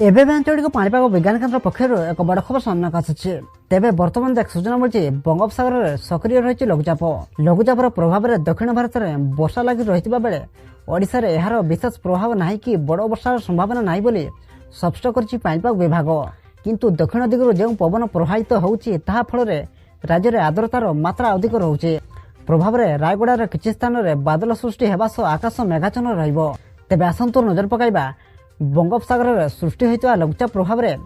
एबे आंचलिक पाणीपाग विज्ञान केन्द्र पक्षर एक बड़ खबर सामना आसुଛି। तेबे वर्तमान देख सूचना मिली बंगोपसागर में सक्रिय रही लघुचापर प्रभाव में दक्षिण भारत में वर्षा लगी रही बेले ओडिशा रे एहार विशेष प्रभाव ना कि बड़ वर्षार संभावना ना बोली स्पष्ट कर पाणीपाग विभाग। किंतु दक्षिण दिगरू जो पवन प्रभावित होउछि ताहा फल राज्य में आर्द्रतार मात्रा अधिक रोचे। प्रभाव में रायगड़ार किछि स्थान में बादल सृष्टि हेबा सह आकाश मेघाच्छन्न रहिबो। तेबे आसंतु नजर पकाइबा बंगोपसागर में सृष्टि होता लघुचाप प्रभाव में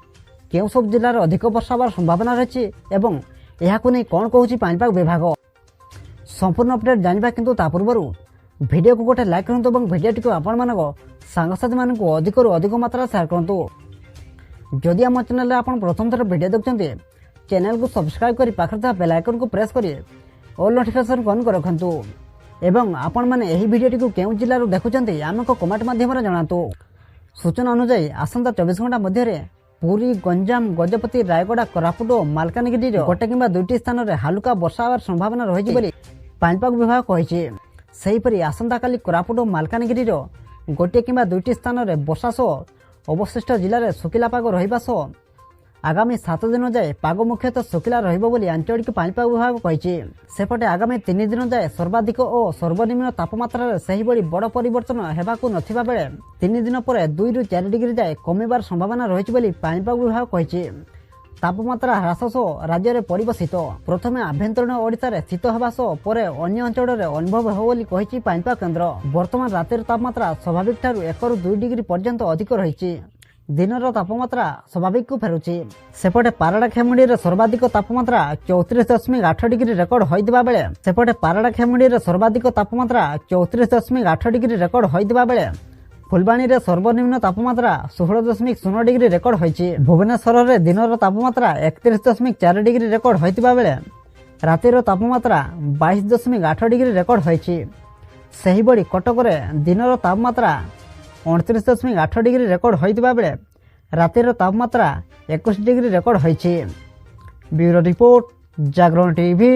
केउ सब जिलार अधिक वर्षा होवार संभावना रही एवं यहाकु नहीं कौन कहूँ पाणीपाग विभाग। संपूर्ण अपडेट जानिबा किंतु ता पूर्वरु वीडियो को गोटे लाइक करंतु और वीडियो टी आपण मानक सांगसाथी मानक अधिक अधिक मात्रा शेयर करंतु। जदि आम चैनल आप प्रथम थर वीडियो देखते चैनल को सब्सक्राइब कर पाखे बेल आइकन को प्रेस कर ऑल नोटिफिकेशन ऑन कर रखंतु एवं आपण माने एही वीडियो टी को केउ जिल्लारू देखुचंती आमक कमेंट माध्यम रे जणातु। सूचना अनुसार आसंता 24 घंटा मध्य पुरी गंजाम गजपति रायगड़ा कोरापुट और मालकानगिरी गोटे किंबा दुईटी स्थान में हालुका वर्षा होवार संभावना रही बोली पाणीपाग विभाग कही। सेहीपरि आसंता काली कोरापुट और मालकानगिरी गोटे किंबा दुईटी स्थान में वर्षा सह अवशिष्ट जिले में शुखिला पाग रहिबा सह आगामी 7 दिन जाए पाग मुख्यतः शुखिला रहिबो बोली आंचलिक पाणीपाग विभाग कही। सेपटे आगामी 3 दिन जाए सर्वाधिक और सर्वनिम्न तापमात्रा से बड़ परिवर्तन हेबाकु नथिबा बेले 3 दिन पर 2 ରୁ 4 डिग्री जाए कमिबार संभावना रही बोली पाणीपाग विभाग कही। तापमात्रा ह्रास सह राज्य में पड़िब शीत। प्रथमे आभ्यंतरीण ओडिशा रे शीत हेबा सह परे अन्य अंचल में अनुभव हो बोली कही पाणीपाग केन्द्र। वर्तमान रातिर तापमात्रा स्वाभाविक ठारू 1 ରୁ 2 डिग्री पर्यंत अधिक रही। दिनर तापमात्रा स्वाभाविक को फेरुची। सेपटे पारड़ा खेमुंडी सर्वाधिक तापमात्रा 34.8 डिग्री रेकर्ड होइदिबा बेले सर्वाधिक तापमात्रा 34.8 डिग्री रेकर्ड होइदिबा बेले फुलबाणी रे सर्वनिम्न तापमात्रा 16.0 डिग्री रेकर्ड होइछि। भुवनेश्वर रे दिनर तापमात्रा 31.4 डिग्री रेकर्ड होइदिबा बेले रातिर तापमात्रा 22.8 डिग्री रेकर्ड होइछि। सेही बड़ी कटक रे दिनर तापमात्रा 29.8 डिग्री रेकर्ड होइदिबा बेले रातिर तापमात्रा 21 डिग्री रेकर्ड होइछि। ब्यूरो रिपोर्ट जागरण टीवी।